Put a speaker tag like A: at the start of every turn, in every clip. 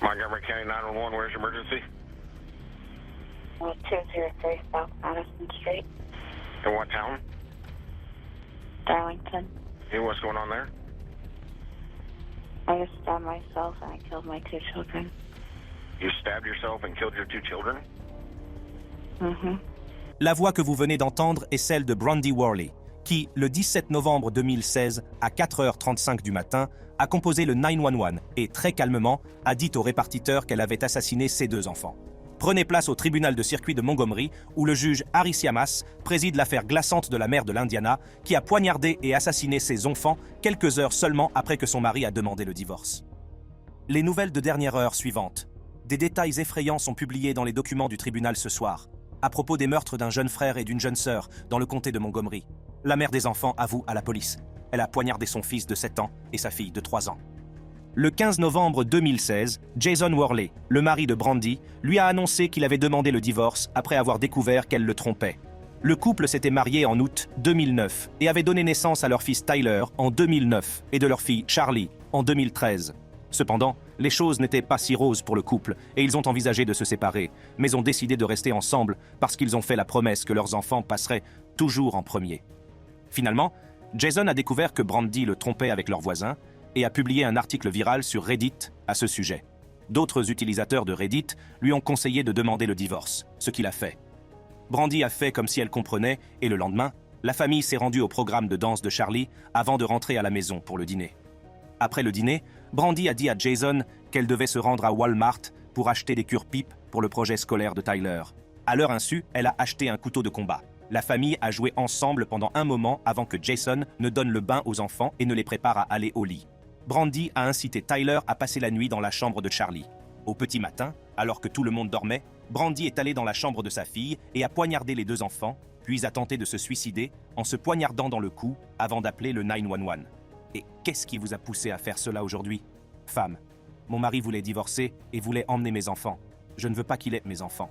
A: Montgomery County 911, where's your emergency?
B: 203 South Madison Street,
A: In what town?
B: Darlington.
A: Hey, what's going on there?
B: I just stabbed myself and I killed my two children.
A: You stabbed yourself and killed your two children?
B: Mm-hmm.
C: La voix que vous venez d'entendre est celle de Brandy Worley, qui, le 17 novembre 2016, à 4h35 du matin, a composé le 911 et, très calmement, a dit au répartiteur qu'elle avait assassiné ses deux enfants. Prenez place au tribunal de circuit de Montgomery, où le juge Harry Siamas préside l'affaire glaçante de la mère de l'Indiana, qui a poignardé et assassiné ses enfants quelques heures seulement après que son mari a demandé le divorce. Les nouvelles de dernière heure suivantes. Des détails effrayants sont publiés dans les documents du tribunal ce soir, à propos des meurtres d'un jeune frère et d'une jeune sœur dans le comté de Montgomery. La mère des enfants avoue à la police. Elle a poignardé son fils de 7 ans et sa fille de 3 ans. Le 15 novembre 2016, Jason Worley, le mari de Brandy, lui a annoncé qu'il avait demandé le divorce après avoir découvert qu'elle le trompait. Le couple s'était marié en août 2009 et avait donné naissance à leur fils Tyler en 2009 et de leur fille Charlie en 2013. Cependant, les choses n'étaient pas si roses pour le couple et ils ont envisagé de se séparer, mais ont décidé de rester ensemble parce qu'ils ont fait la promesse que leurs enfants passeraient toujours en premier. Finalement, Jason a découvert que Brandy le trompait avec leurs voisins et a publié un article viral sur Reddit à ce sujet. D'autres utilisateurs de Reddit lui ont conseillé de demander le divorce, ce qu'il a fait. Brandy a fait comme si elle comprenait et le lendemain, la famille s'est rendue au programme de danse de Charlie avant de rentrer à la maison pour le dîner. Après le dîner, Brandy a dit à Jason qu'elle devait se rendre à Walmart pour acheter des cure-pipes pour le projet scolaire de Tyler. À leur insu, elle a acheté un couteau de combat. La famille a joué ensemble pendant un moment avant que Jason ne donne le bain aux enfants et ne les prépare à aller au lit. Brandy a incité Tyler à passer la nuit dans la chambre de Charlie. Au petit matin, alors que tout le monde dormait, Brandy est allée dans la chambre de sa fille et a poignardé les deux enfants, puis a tenté de se suicider en se poignardant dans le cou avant d'appeler le 911. Et qu'est-ce qui vous a poussé à faire cela aujourd'hui? Femme, mon mari voulait divorcer et voulait emmener mes enfants. Je ne veux pas qu'il ait mes enfants.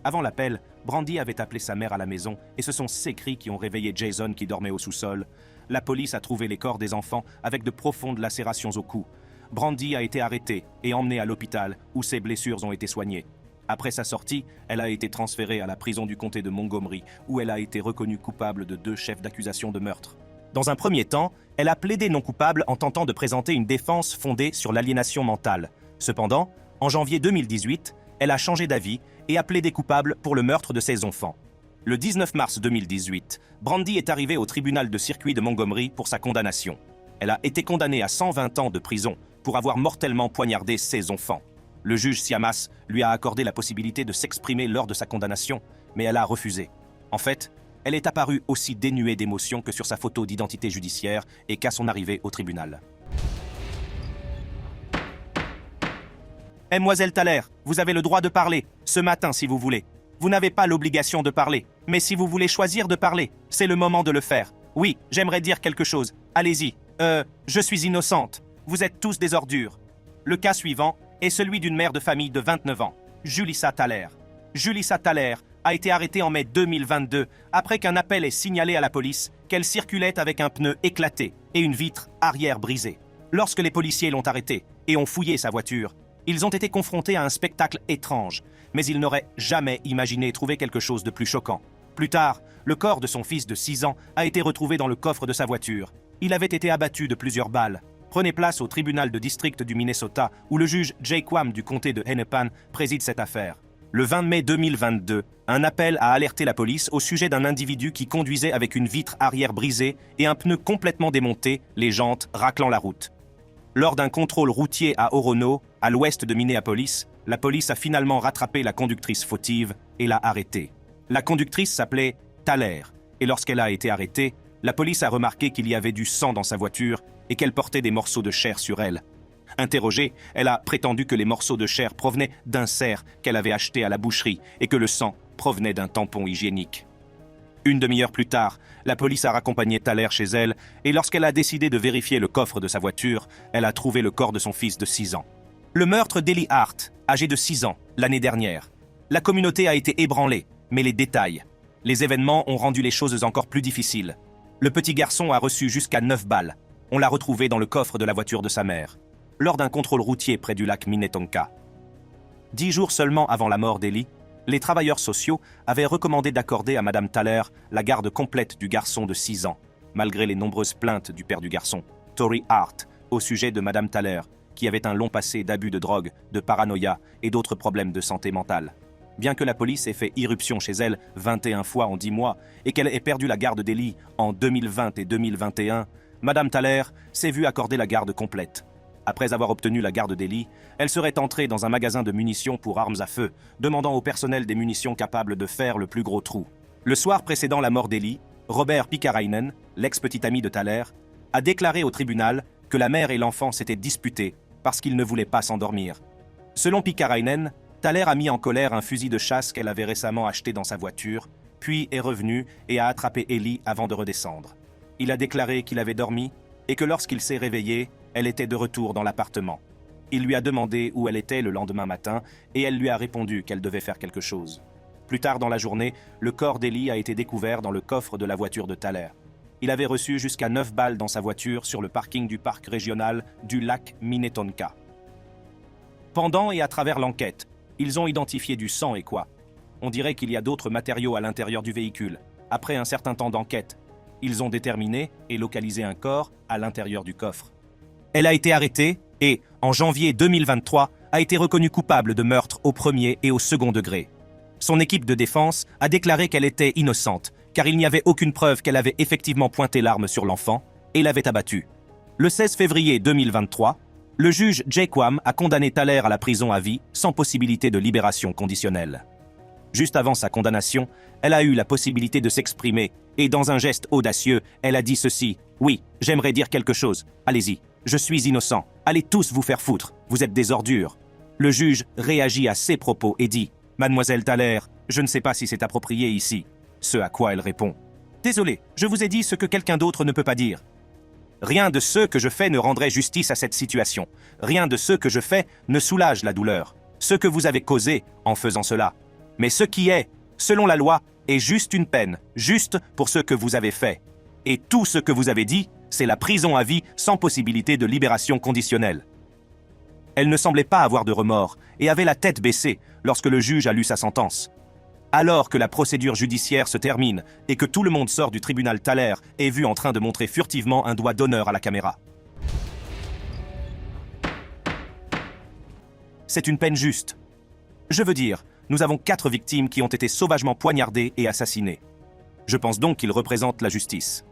C: Avant l'appel, Brandy avait appelé sa mère à la maison et ce sont ces cris qui ont réveillé Jason qui dormait au sous-sol. La police a trouvé les corps des enfants avec de profondes lacérations au cou. Brandy a été arrêtée et emmenée à l'hôpital où ses blessures ont été soignées. Après sa sortie, elle a été transférée à la prison du comté de Montgomery où elle a été reconnue coupable de 2 chefs d'accusation de meurtre. Dans un premier temps, elle a plaidé non coupable en tentant de présenter une défense fondée sur l'aliénation mentale. Cependant, en janvier 2018, elle a changé d'avis et a plaidé coupable pour le meurtre de ses enfants. Le 19 mars 2018, Brandy est arrivée au tribunal de circuit de Montgomery pour sa condamnation. Elle a été condamnée à 120 ans de prison pour avoir mortellement poignardé ses enfants. Le juge Siamas lui a accordé la possibilité de s'exprimer lors de sa condamnation, mais elle a refusé. En fait, elle est apparue aussi dénuée d'émotion que sur sa photo d'identité judiciaire et qu'à son arrivée au tribunal. Mademoiselle Thaler, vous avez le droit de parler, ce matin si vous voulez. Vous n'avez pas l'obligation de parler, mais si vous voulez choisir de parler, c'est le moment de le faire. Oui, j'aimerais dire quelque chose. Allez-y. Je suis innocente. Vous êtes tous des ordures. Le cas suivant est celui d'une mère de famille de 29 ans, Julissa Thaler. Julissa Thaler a été arrêtée en mai 2022 après qu'un appel ait signalé à la police qu'elle circulait avec un pneu éclaté et une vitre arrière brisée. Lorsque les policiers l'ont arrêtée et ont fouillé sa voiture, ils ont été confrontés à un spectacle étrange, mais ils n'auraient jamais imaginé trouver quelque chose de plus choquant. Plus tard, le corps de son fils de 6 ans a été retrouvé dans le coffre de sa voiture. Il avait été abattu de plusieurs balles. Prenez place au tribunal de district du Minnesota, où le juge Jay Quam du comté de Hennepin préside cette affaire. Le 20 mai 2022, un appel a alerté la police au sujet d'un individu qui conduisait avec une vitre arrière brisée et un pneu complètement démonté, les jantes raclant la route. Lors d'un contrôle routier à Orono, à l'ouest de Minneapolis, la police a finalement rattrapé la conductrice fautive et l'a arrêtée. La conductrice s'appelait Thaler, et lorsqu'elle a été arrêtée, la police a remarqué qu'il y avait du sang dans sa voiture et qu'elle portait des morceaux de chair sur elle. Interrogée, elle a prétendu que les morceaux de chair provenaient d'un cerf qu'elle avait acheté à la boucherie et que le sang provenait d'un tampon hygiénique. Une demi-heure plus tard, la police a raccompagné Thaler chez elle et lorsqu'elle a décidé de vérifier le coffre de sa voiture, elle a trouvé le corps de son fils de 6 ans. Le meurtre d'Eli Hart, âgé de 6 ans, l'année dernière. La communauté a été ébranlée, mais les détails. Les événements ont rendu les choses encore plus difficiles. Le petit garçon a reçu jusqu'à 9 balles. On l'a retrouvé dans le coffre de la voiture de sa mère. lors d'un contrôle routier près du lac Minnetonka. 10 jours seulement avant la mort d'Ellie, les travailleurs sociaux avaient recommandé d'accorder à Madame Thaler la garde complète du garçon de 6 ans, malgré les nombreuses plaintes du père du garçon, Tory Hart, au sujet de Madame Thaler, qui avait un long passé d'abus de drogue, de paranoïa et d'autres problèmes de santé mentale. Bien que la police ait fait irruption chez elle 21 fois en 10 mois et qu'elle ait perdu la garde d'Ellie en 2020 et 2021, Madame Thaler s'est vue accorder la garde complète. Après avoir obtenu la garde d'Ellie, elle serait entrée dans un magasin de munitions pour armes à feu, demandant au personnel des munitions capables de faire le plus gros trou. Le soir précédant la mort d'Ellie, Robert Pickarainen, l'ex-petit ami de Thaler, a déclaré au tribunal que la mère et l'enfant s'étaient disputés parce qu'ils ne voulaient pas s'endormir. Selon Pickarainen, Thaler a mis en colère un fusil de chasse qu'elle avait récemment acheté dans sa voiture, puis est revenu et a attrapé Ellie avant de redescendre. Il a déclaré qu'il avait dormi et que lorsqu'il s'est réveillé, elle était de retour dans l'appartement. Il lui a demandé où elle était le lendemain matin et elle lui a répondu qu'elle devait faire quelque chose. Plus tard dans la journée, le corps d'Ellie a été découvert dans le coffre de la voiture de Thaler. Il avait reçu jusqu'à 9 balles dans sa voiture sur le parking du parc régional du lac Minnetonka. Pendant et à travers l'enquête, ils ont identifié du sang et quoi. On dirait qu'il y a d'autres matériaux à l'intérieur du véhicule. Après un certain temps d'enquête, ils ont déterminé et localisé un corps à l'intérieur du coffre. Elle a été arrêtée et, en janvier 2023, a été reconnue coupable de meurtre au premier et au second degré. Son équipe de défense a déclaré qu'elle était innocente, car il n'y avait aucune preuve qu'elle avait effectivement pointé l'arme sur l'enfant et l'avait abattu. Le 16 février 2023, le juge Jake Wham a condamné Thaler à la prison à vie sans possibilité de libération conditionnelle. Juste avant sa condamnation, elle a eu la possibilité de s'exprimer et dans un geste audacieux, elle a dit ceci: « Oui, j'aimerais dire quelque chose. Allez-y, je suis innocent. Allez tous vous faire foutre. Vous êtes des ordures. » Le juge réagit à ces propos et dit: « Mademoiselle Thaler, je ne sais pas si c'est approprié ici. » Ce à quoi elle répond: « Désolé, je vous ai dit ce que quelqu'un d'autre ne peut pas dire. » Rien de ce que je fais ne rendrait justice à cette situation. Rien de ce que je fais ne soulage la douleur. Ce que vous avez causé en faisant cela. Mais ce qui est, selon la loi, est juste une peine, juste pour ce que vous avez fait. Et tout ce que vous avez dit, c'est la prison à vie sans possibilité de libération conditionnelle. Elle ne semblait pas avoir de remords et avait la tête baissée lorsque le juge a lu sa sentence. Alors que la procédure judiciaire se termine et que tout le monde sort du tribunal Thaler est vu en train de montrer furtivement un doigt d'honneur à la caméra. C'est une peine juste. Je veux dire, nous avons 4 victimes qui ont été sauvagement poignardées et assassinées. Je pense donc qu'ils représentent la justice.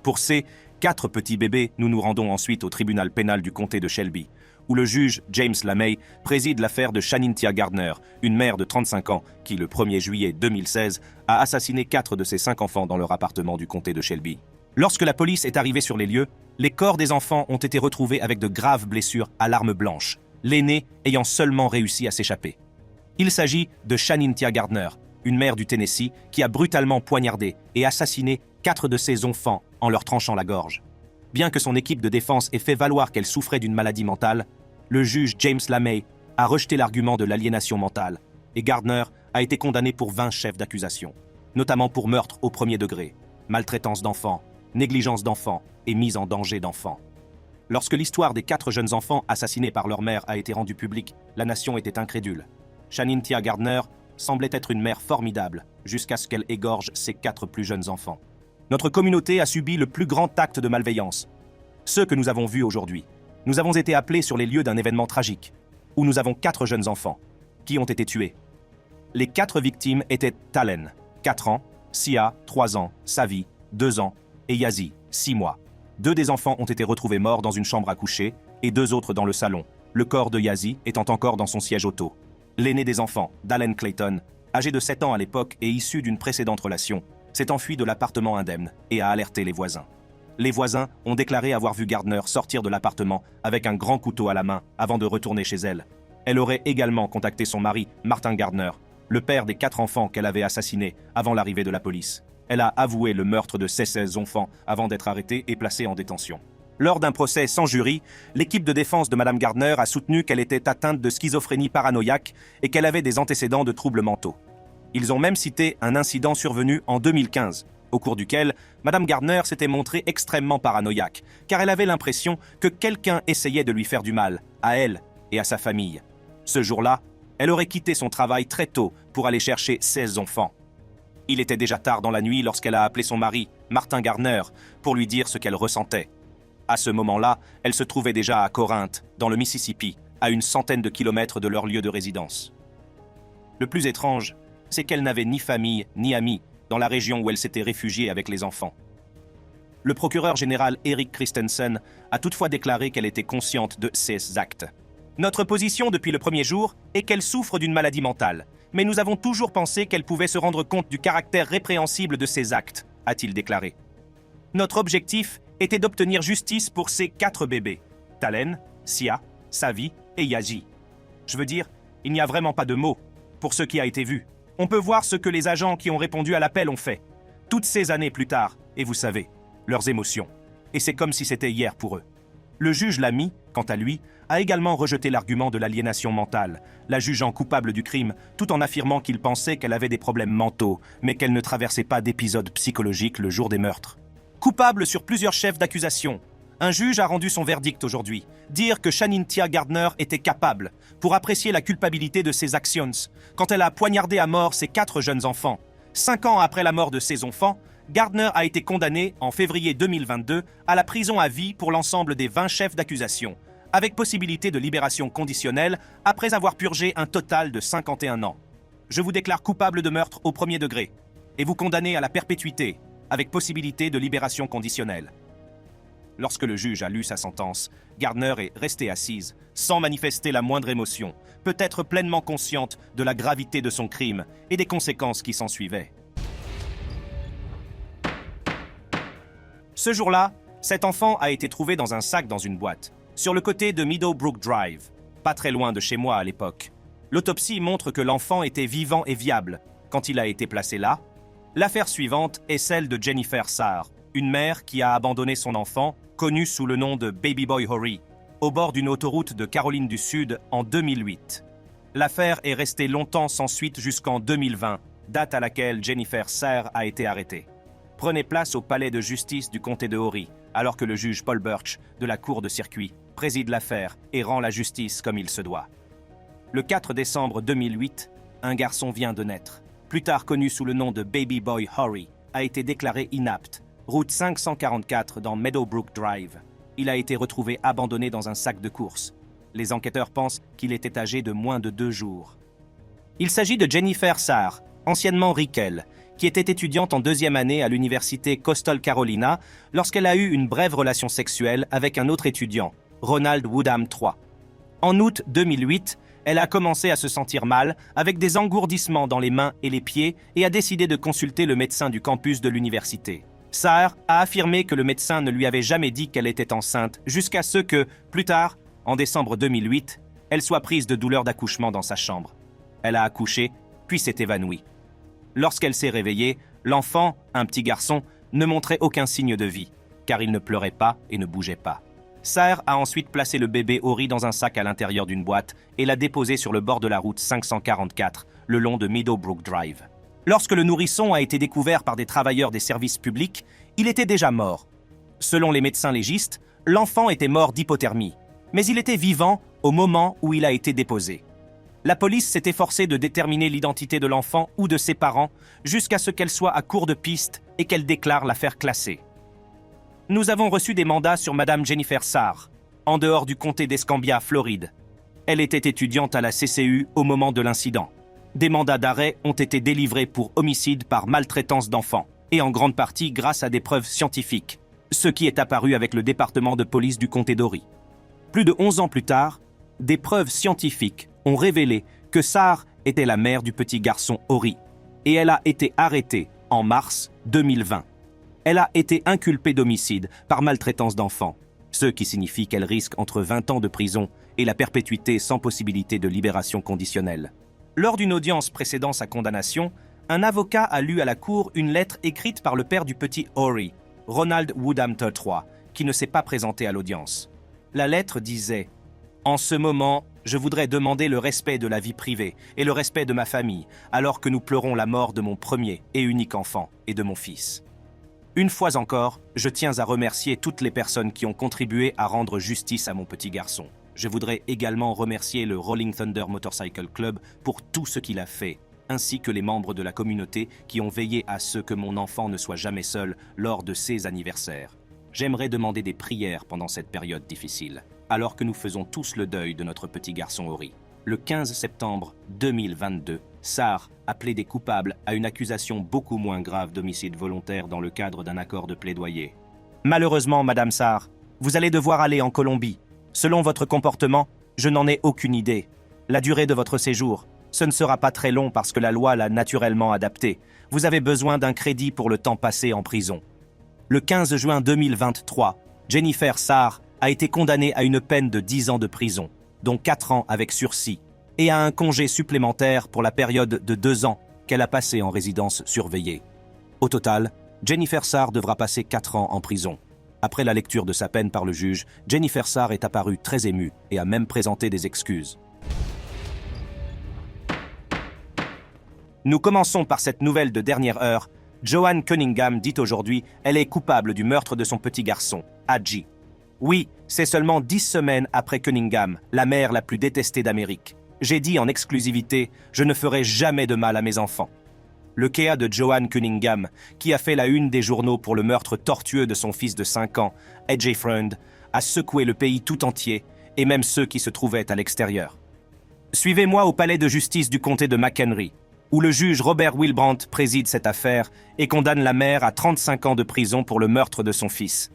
C: Pour ces 4 petits bébés, nous nous rendons ensuite au tribunal pénal du comté de Shelby, où le juge James LaMay préside l'affaire de Shanintia Gardner, une mère de 35 ans qui, le 1er juillet 2016, a assassiné 4 de ses 5 enfants dans leur appartement du comté de Shelby. Lorsque la police est arrivée sur les lieux, les corps des enfants ont été retrouvés avec de graves blessures à l'arme blanche, l'aîné ayant seulement réussi à s'échapper. Il s'agit de Shanintia Gardner, une mère du Tennessee qui a brutalement poignardé et assassiné 4 de ses enfants en leur tranchant la gorge. Bien que son équipe de défense ait fait valoir qu'elle souffrait d'une maladie mentale, le juge James LaMay a rejeté l'argument de l'aliénation mentale et Gardner a été condamné pour 20 chefs d'accusation, notamment pour meurtre au premier degré, maltraitance d'enfants, négligence d'enfants et mise en danger d'enfants. Lorsque l'histoire des 4 jeunes enfants assassinés par leur mère a été rendue publique, la nation était incrédule. Shanintia Gardner semblait être une mère formidable jusqu'à ce qu'elle égorge ses 4 plus jeunes enfants. Notre communauté a subi le plus grand acte de malveillance, ce que nous avons vu aujourd'hui. Nous avons été appelés sur les lieux d'un événement tragique, où nous avons 4 jeunes enfants qui ont été tués. Les 4 victimes étaient Talen, 4 ans, Sia, 3 ans, Savi, 2 ans, et Yazi, 6 mois. 2 des enfants ont été retrouvés morts dans une chambre à coucher et 2 autres dans le salon, le corps de Yazi étant encore dans son siège auto. L'aîné des enfants, Dalen Clayton, âgé de 7 ans à l'époque et issu d'une précédente relation, s'est enfui de l'appartement indemne et a alerté les voisins. Les voisins ont déclaré avoir vu Gardner sortir de l'appartement avec un grand couteau à la main avant de retourner chez elle. Elle aurait également contacté son mari, Martin Gardner, le père des 4 enfants qu'elle avait assassinés avant l'arrivée de la police. Elle a avoué le meurtre de ses 16 enfants avant d'être arrêtée et placée en détention. Lors d'un procès sans jury, l'équipe de défense de Mme Gardner a soutenu qu'elle était atteinte de schizophrénie paranoïaque et qu'elle avait des antécédents de troubles mentaux. Ils ont même cité un incident survenu en 2015, au cours duquel Madame Gardner s'était montrée extrêmement paranoïaque, car elle avait l'impression que quelqu'un essayait de lui faire du mal, à elle et à sa famille. Ce jour-là, elle aurait quitté son travail très tôt pour aller chercher 16 enfants. Il était déjà tard dans la nuit lorsqu'elle a appelé son mari, Martin Gardner, pour lui dire ce qu'elle ressentait. À ce moment-là, elle se trouvait déjà à Corinth, dans le Mississippi, à une centaine de kilomètres de leur lieu de résidence. Le plus étrange, c'est qu'elle n'avait ni famille ni amis dans la région où elle s'était réfugiée avec les enfants. Le procureur général Eric Christensen a toutefois déclaré qu'elle était consciente de ces actes. Notre position depuis le premier jour est qu'elle souffre d'une maladie mentale, mais nous avons toujours pensé qu'elle pouvait se rendre compte du caractère répréhensible de ses actes, a-t-il déclaré. Notre objectif était d'obtenir justice pour ces 4 bébés, Talen, Sia, Savi et Yaji. Je veux dire, il n'y a vraiment pas de mots pour ce qui a été vu. On peut voir ce que les agents qui ont répondu à l'appel ont fait, toutes ces années plus tard, et vous savez, leurs émotions. Et c'est comme si c'était hier pour eux. Le juge Lamy, quant à lui, a également rejeté l'argument de l'aliénation mentale, la jugeant coupable du crime, tout en affirmant qu'il pensait qu'elle avait des problèmes mentaux, mais qu'elle ne traversait pas d'épisodes psychologiques le jour des meurtres. Coupable sur plusieurs chefs d'accusation, un juge a rendu son verdict aujourd'hui, dire que Shanintia Gardner était capable, pour apprécier la culpabilité de ses actions, quand elle a poignardé à mort ses 4 jeunes enfants. 5 ans après la mort de ses enfants, Gardner a été condamné, en février 2022, à la prison à vie pour l'ensemble des 20 chefs d'accusation, avec possibilité de libération conditionnelle après avoir purgé un total de 51 ans. Je vous déclare coupable de meurtre au premier degré, et vous condamnez à la perpétuité, avec possibilité de libération conditionnelle. Lorsque le juge a lu sa sentence, Gardner est restée assise, sans manifester la moindre émotion, peut-être pleinement consciente de la gravité de son crime et des conséquences qui s'en suivaient. Ce jour-là, cet enfant a été trouvé dans un sac dans une boîte, sur le côté de Meadowbrook Drive, pas très loin de chez moi à l'époque. L'autopsie montre que l'enfant était vivant et viable quand il a été placé là. L'affaire suivante est celle de Jennifer Sarr, une mère qui a abandonné son enfant, connu sous le nom de Baby Boy Horry, au bord d'une autoroute de Caroline du Sud en 2008. L'affaire est restée longtemps sans suite jusqu'en 2020, date à laquelle Jennifer Sarr a été arrêtée. Prenait place au palais de justice du comté de Horry, alors que le juge Paul Birch, de la cour de circuit, préside l'affaire et rend la justice comme il se doit. Le 4 décembre 2008, un garçon vient de naître. Plus tard connu sous le nom de Baby Boy Horry, a été déclaré inapte. Route 544 dans Meadowbrook Drive. Il a été retrouvé abandonné dans un sac de course. Les enquêteurs pensent qu'il était âgé de moins de 2 jours. Il s'agit de Jennifer Sarr, anciennement Rickel, qui était étudiante en 2e année à l'université Coastal Carolina lorsqu'elle a eu une brève relation sexuelle avec un autre étudiant, Ronald Woodham III. En août 2008, elle a commencé à se sentir mal, avec des engourdissements dans les mains et les pieds, et a décidé de consulter le médecin du campus de l'université. Sarr a affirmé que le médecin ne lui avait jamais dit qu'elle était enceinte, jusqu'à ce que, plus tard, en décembre 2008, elle soit prise de douleurs d'accouchement dans sa chambre. Elle a accouché, puis s'est évanouie. Lorsqu'elle s'est réveillée, l'enfant, un petit garçon, ne montrait aucun signe de vie, car il ne pleurait pas et ne bougeait pas. Sarr a ensuite placé le bébé Horry dans un sac à l'intérieur d'une boîte et l'a déposé sur le bord de la route 544, le long de Meadowbrook Drive. Lorsque le nourrisson a été découvert par des travailleurs des services publics, il était déjà mort. Selon les médecins légistes, l'enfant était mort d'hypothermie, mais il était vivant au moment où il a été déposé. La police s'est efforcée de déterminer l'identité de l'enfant ou de ses parents jusqu'à ce qu'elle soit à court de pistes et qu'elle déclare l'affaire classée. Nous avons reçu des mandats sur Madame Jennifer Sarr, en dehors du comté d'Escambia, Floride. Elle était étudiante à la CCU au moment de l'incident. Des mandats d'arrêt ont été délivrés pour homicide par maltraitance d'enfants, et en grande partie grâce à des preuves scientifiques, ce qui est apparu avec le département de police du comté d'Horry. Plus de 11 ans plus tard, des preuves scientifiques ont révélé que Sarr était la mère du petit garçon Horry, et elle a été arrêtée en mars 2020. Elle a été inculpée d'homicide par maltraitance d'enfants, ce qui signifie qu'elle risque entre 20 ans de prison et la perpétuité sans possibilité de libération conditionnelle. Lors d'une audience précédant sa condamnation, un avocat a lu à la cour une lettre écrite par le père du petit Horry, Ronald Woodham III, qui ne s'est pas présenté à l'audience. La lettre disait « En ce moment, je voudrais demander le respect de la vie privée et le respect de ma famille, alors que nous pleurons la mort de mon premier et unique enfant et de mon fils. Une fois encore, je tiens à remercier toutes les personnes qui ont contribué à rendre justice à mon petit garçon. Je voudrais également remercier le Rolling Thunder Motorcycle Club pour tout ce qu'il a fait, ainsi que les membres de la communauté qui ont veillé à ce que mon enfant ne soit jamais seul lors de ses anniversaires. J'aimerais demander des prières pendant cette période difficile, alors que nous faisons tous le deuil de notre petit garçon Ori. Le 15 septembre 2022, Sarr a plaidé coupable à une accusation beaucoup moins grave d'homicide volontaire dans le cadre d'un accord de plaidoyer. Malheureusement, Madame Sarr, vous allez devoir aller en Colombie. Selon votre comportement, je n'en ai aucune idée. La durée de votre séjour, ce ne sera pas très long parce que la loi l'a naturellement adapté. Vous avez besoin d'un crédit pour le temps passé en prison. Le 15 juin 2023, Jennifer Sarr a été condamnée à une peine de 10 ans de prison, dont 4 ans avec sursis, et à un congé supplémentaire pour la période de 2 ans qu'elle a passé en résidence surveillée. Au total, Jennifer Sarr devra passer 4 ans en prison. Après la lecture de sa peine par le juge, Jennifer Sarr est apparue très émue et a même présenté des excuses. Nous commençons par cette nouvelle de dernière heure. Joanne Cunningham dit aujourd'hui elle est coupable du meurtre de son petit garçon, Hadji. Oui, c'est seulement 10 semaines après Cunningham, la mère la plus détestée d'Amérique. J'ai dit en exclusivité, je ne ferai jamais de mal à mes enfants. Le cas de Joanne Cunningham, qui a fait la une des journaux pour le meurtre tortueux de son fils de 5 ans, AJ Freund, a secoué le pays tout entier, et même ceux qui se trouvaient à l'extérieur. Suivez-moi au palais de justice du comté de McHenry, où le juge Robert Wilbrandt préside cette affaire et condamne la mère à 35 ans de prison pour le meurtre de son fils.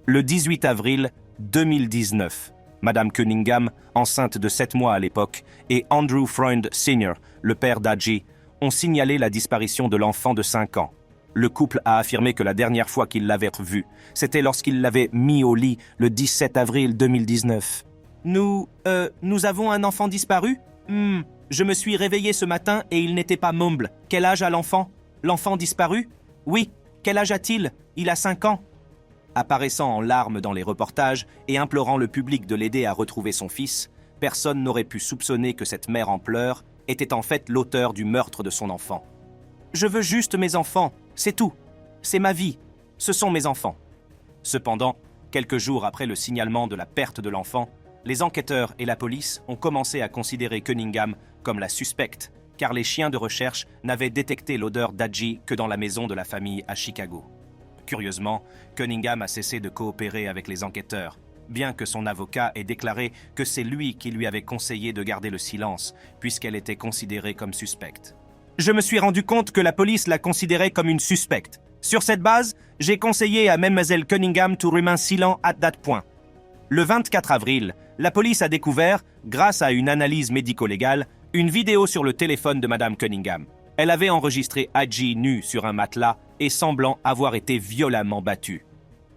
C: Le 18 avril 2019, Madame Cunningham, enceinte de 7 mois à l'époque, et Andrew Freund Sr., le père d'Hadji, ont signalé la disparition de l'enfant de 5 ans. Le couple a affirmé que la dernière fois qu'il l'avait vu, c'était lorsqu'il l'avait mis au lit le 17 avril 2019. Nous avons un enfant disparu ? Je me suis réveillé ce matin et il n'était pas mumble. Quel âge a l'enfant ? L'enfant disparu ? Oui. Quel âge a-t-il ? Il a 5 ans. Apparaissant en larmes dans les reportages et implorant le public de l'aider à retrouver son fils, personne n'aurait pu soupçonner que cette mère en pleurs était en fait l'auteur du meurtre de son enfant. Je veux juste mes enfants, c'est tout. C'est ma vie. Ce sont mes enfants. Cependant, quelques jours après le signalement de la perte de l'enfant, les enquêteurs et la police ont commencé à considérer Cunningham comme la suspecte, car les chiens de recherche n'avaient détecté l'odeur d'Hadji que dans la maison de la famille à Chicago. Curieusement, Cunningham a cessé de coopérer avec les enquêteurs, bien que son avocat ait déclaré que c'est lui qui lui avait conseillé de garder le silence, puisqu'elle était considérée comme suspecte. Je me suis rendu compte que la police la considérait comme une suspecte. Sur cette base, j'ai conseillé à Mademoiselle Cunningham to remain silent at that point. Le 24 avril, la police a découvert, grâce à une analyse médico-légale, une vidéo sur le téléphone de Madame Cunningham. Elle avait enregistré Hadji nu sur un matelas et semblant avoir été violemment battu.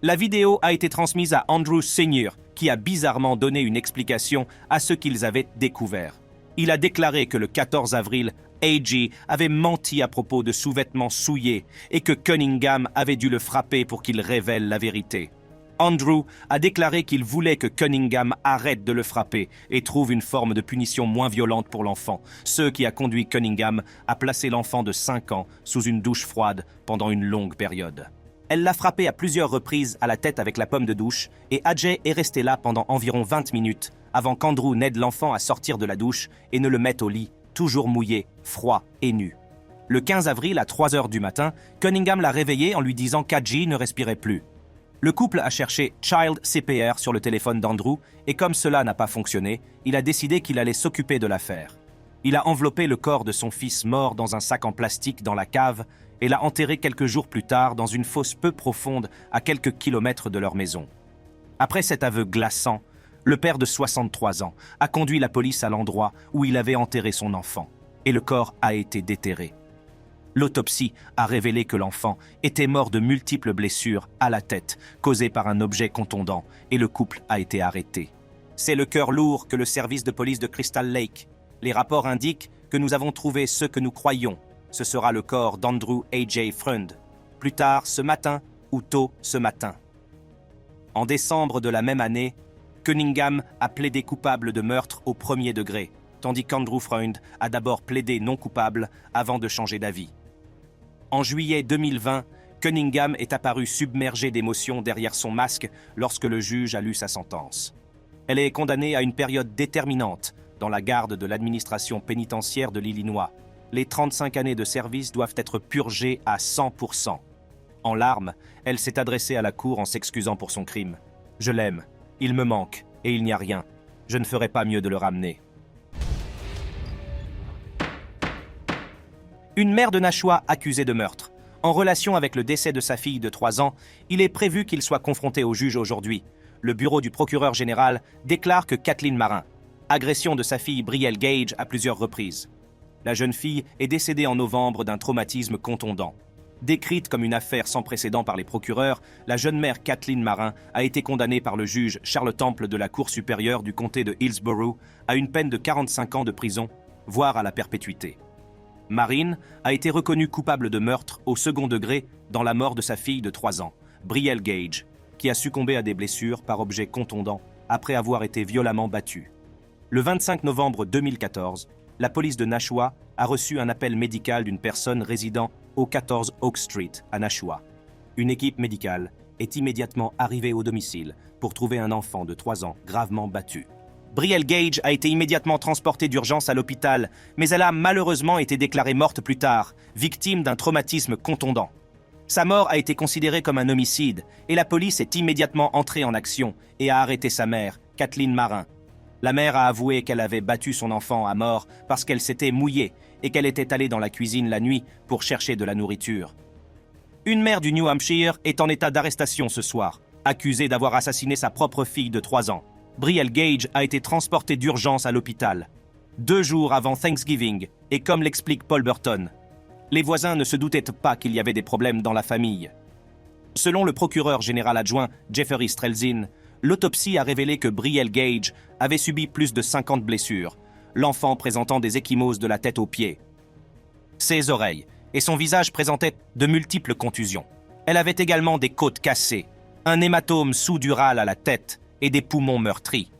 C: La vidéo a été transmise à Andrew Sr., qui a bizarrement donné une explication à ce qu'ils avaient découvert. Il a déclaré que le 14 avril, Hadji avait menti à propos de sous-vêtements souillés et que Cunningham avait dû le frapper pour qu'il révèle la vérité. Andrew a déclaré qu'il voulait que Cunningham arrête de le frapper et trouve une forme de punition moins violente pour l'enfant, ce qui a conduit Cunningham à placer l'enfant de 5 ans sous une douche froide pendant une longue période. Elle l'a frappé à plusieurs reprises à la tête avec la pomme de douche et Hadji est resté là pendant environ 20 minutes avant qu'Andrew n'aide l'enfant à sortir de la douche et ne le mette au lit, toujours mouillé, froid et nu. Le 15 avril à 3 heures du matin, Cunningham l'a réveillé en lui disant qu'Hadji ne respirait plus. Le couple a cherché Child CPR sur le téléphone d'Andrew et comme cela n'a pas fonctionné, il a décidé qu'il allait s'occuper de l'affaire. Il a enveloppé le corps de son fils mort dans un sac en plastique dans la cave et l'a enterré quelques jours plus tard dans une fosse peu profonde à quelques kilomètres de leur maison. Après cet aveu glaçant, le père de 63 ans a conduit la police à l'endroit où il avait enterré son enfant et le corps a été déterré. L'autopsie a révélé que l'enfant était mort de multiples blessures à la tête causées par un objet contondant et le couple a été arrêté. C'est le cœur lourd que le service de police de Crystal Lake. Les rapports indiquent que nous avons trouvé ce que nous croyons. Ce sera le corps d'Andrew A.J. Freund. Plus tard ce matin ou tôt ce matin. En décembre de la même année, Cunningham a plaidé coupable de meurtre au premier degré, tandis qu'Andrew Freund a d'abord plaidé non coupable avant de changer d'avis. En juillet 2020, Cunningham est apparue submergée d'émotions derrière son masque lorsque le juge a lu sa sentence. Elle est condamnée à une période déterminante dans la garde de l'administration pénitentiaire de l'Illinois. Les 35 années de service doivent être purgées à 100%. En larmes, elle s'est adressée à la cour en s'excusant pour son crime. « Je l'aime, il me manque, et il n'y a rien. Je ne ferai pas mieux de le ramener. » Une mère de Nashua accusée de meurtre. En relation avec le décès de sa fille de 3 ans, il est prévu qu'il soit confronté au juge aujourd'hui. Le bureau du procureur général déclare que Kathleen Marin, agression de sa fille Brielle Gage à plusieurs reprises. La jeune fille est décédée en novembre d'un traumatisme contondant. Décrite comme une affaire sans précédent par les procureurs, la jeune mère Kathleen Marin a été condamnée par le juge Charles Temple de la Cour supérieure du comté de Hillsborough à une peine de 45 ans de prison, voire à la perpétuité. Marine a été reconnue coupable de meurtre au second degré dans la mort de sa fille de 3 ans, Brielle Gage, qui a succombé à des blessures par objet contondant après avoir été violemment battue. Le 25 novembre 2014, la police de Nashua a reçu un appel médical d'une personne résidant au 14 Oak Street à Nashua. Une équipe médicale est immédiatement arrivée au domicile pour trouver un enfant de 3 ans gravement battu. Brielle Gage a été immédiatement transportée d'urgence à l'hôpital, mais elle a malheureusement été déclarée morte plus tard, victime d'un traumatisme contondant. Sa mort a été considérée comme un homicide et la police est immédiatement entrée en action et a arrêté sa mère, Kathleen Marin. La mère a avoué qu'elle avait battu son enfant à mort parce qu'elle s'était mouillée et qu'elle était allée dans la cuisine la nuit pour chercher de la nourriture. Une mère du New Hampshire est en état d'arrestation ce soir, accusée d'avoir assassiné sa propre fille de 3 ans. Brielle Gage a été transportée d'urgence à l'hôpital, 2 jours avant Thanksgiving, et comme l'explique Paul Burton, les voisins ne se doutaient pas qu'il y avait des problèmes dans la famille. Selon le procureur général adjoint Jeffrey Strelzin, l'autopsie a révélé que Brielle Gage avait subi plus de 50 blessures, l'enfant présentant des ecchymoses de la tête aux pieds. Ses oreilles et son visage présentaient de multiples contusions. Elle avait également des côtes cassées, un hématome sous-dural à la tête et des poumons meurtris.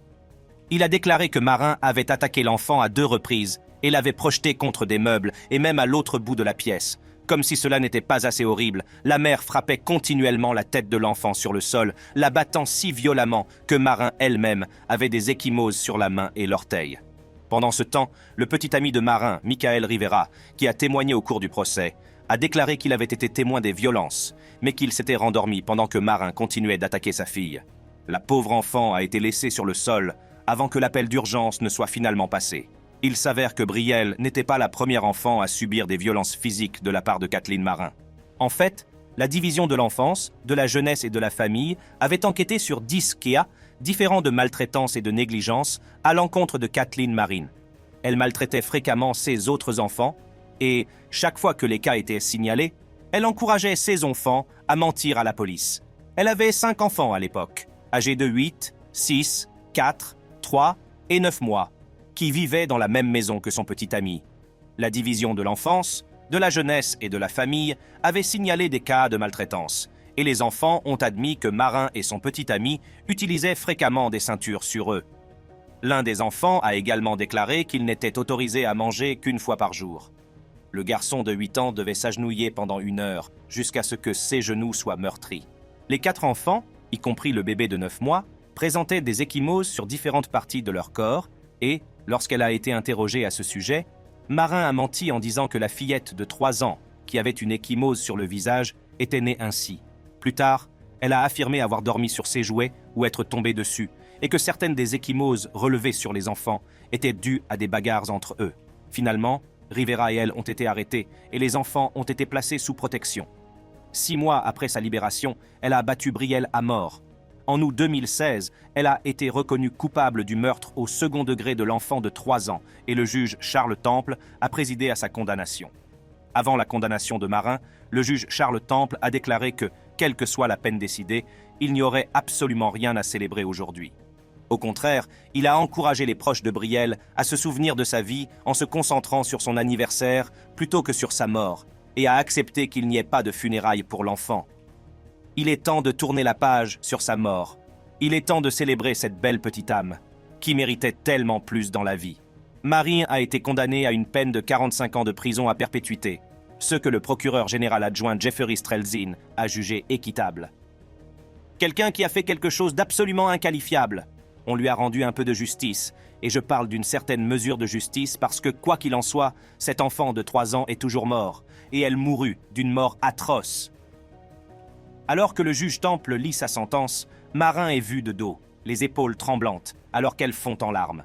C: Il a déclaré que Marin avait attaqué l'enfant à 2 reprises et l'avait projeté contre des meubles et même à l'autre bout de la pièce. Comme si cela n'était pas assez horrible, la mère frappait continuellement la tête de l'enfant sur le sol, la battant si violemment que Marin elle-même avait des ecchymoses sur la main et l'orteil. Pendant ce temps, le petit ami de Marin, Michael Rivera, qui a témoigné au cours du procès, a déclaré qu'il avait été témoin des violences, mais qu'il s'était rendormi pendant que Marin continuait d'attaquer sa fille. La pauvre enfant a été laissée sur le sol avant que l'appel d'urgence ne soit finalement passé. Il s'avère que Brielle n'était pas la première enfant à subir des violences physiques de la part de Kathleen Marin. En fait, la division de l'enfance, de la jeunesse et de la famille avait enquêté sur 10 cas différents de maltraitance et de négligence à l'encontre de Kathleen Marin. Elle maltraitait fréquemment ses autres enfants et, chaque fois que les cas étaient signalés, elle encourageait ses enfants à mentir à la police. Elle avait 5 enfants à l'époque, âgés de 8, 6, 4, 3 et 9 mois, qui vivaient dans la même maison que son petit ami. La division de l'enfance, de la jeunesse et de la famille avait signalé des cas de maltraitance, et les enfants ont admis que Marin et son petit ami utilisaient fréquemment des ceintures sur eux. L'un des enfants a également déclaré qu'il n'était autorisé à manger qu'1 fois par jour. Le garçon de 8 ans devait s'agenouiller pendant 1 heure, jusqu'à ce que ses genoux soient meurtris. Les 4 enfants, y compris le bébé de 9 mois, présentaient des ecchymoses sur différentes parties de leur corps et, lorsqu'elle a été interrogée à ce sujet, Marin a menti en disant que la fillette de 3 ans, qui avait une ecchymose sur le visage, était née ainsi. Plus tard, elle a affirmé avoir dormi sur ses jouets ou être tombée dessus, et que certaines des ecchymoses relevées sur les enfants étaient dues à des bagarres entre eux. Finalement, Rivera et elle ont été arrêtés, et les enfants ont été placés sous protection. 6 mois après sa libération, elle a battu Brielle à mort. En août 2016, elle a été reconnue coupable du meurtre au second degré de l'enfant de 3 ans et le juge Charles Temple a présidé à sa condamnation. Avant la condamnation de Marin, le juge Charles Temple a déclaré que, quelle que soit la peine décidée, il n'y aurait absolument rien à célébrer aujourd'hui. Au contraire, il a encouragé les proches de Brielle à se souvenir de sa vie en se concentrant sur son anniversaire plutôt que sur sa mort, et a accepté qu'il n'y ait pas de funérailles pour l'enfant. Il est temps de tourner la page sur sa mort. Il est temps de célébrer cette belle petite âme, qui méritait tellement plus dans la vie. Marie a été condamnée à une peine de 45 ans de prison à perpétuité. ce que le procureur général adjoint Jeffrey Strelzin a jugé équitable. Quelqu'un qui a fait quelque chose d'absolument inqualifiable. On lui a rendu un peu de justice, et je parle d'une certaine mesure de justice parce que, quoi qu'il en soit, cet enfant de 3 ans est toujours mort, et elle mourut d'une mort atroce. Alors que le juge Temple lit sa sentence, Marin est vu de dos, les épaules tremblantes, alors qu'elle fond en larmes.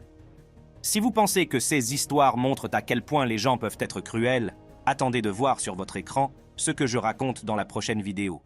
C: Si vous pensez que ces histoires montrent à quel point les gens peuvent être cruels, attendez de voir sur votre écran ce que je raconte dans la prochaine vidéo.